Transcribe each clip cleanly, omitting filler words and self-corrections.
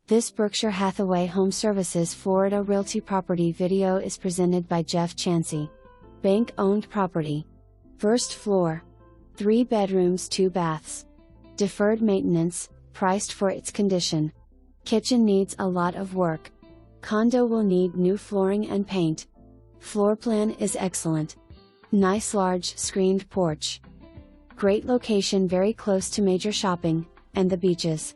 This Berkshire Hathaway HomeServices Florida Realty property video is presented by Jeff Chancey. Bank-owned property. First floor. 3 bedrooms 2 baths. Deferred maintenance, priced for its condition. Kitchen needs a lot of work. Condo will need new flooring and paint. Floor plan is excellent. Nice large screened porch. Great location very close to major shopping, and the beaches.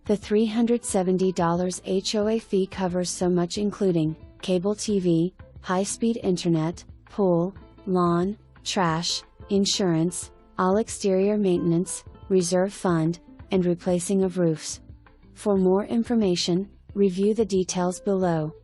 The $370 H.O.A fee covers so much including cable TV, high-speed internet, pool, lawn, trash, insurance, all exterior maintenance, reserve fund, and replacing of roofs. For more information, review the details below.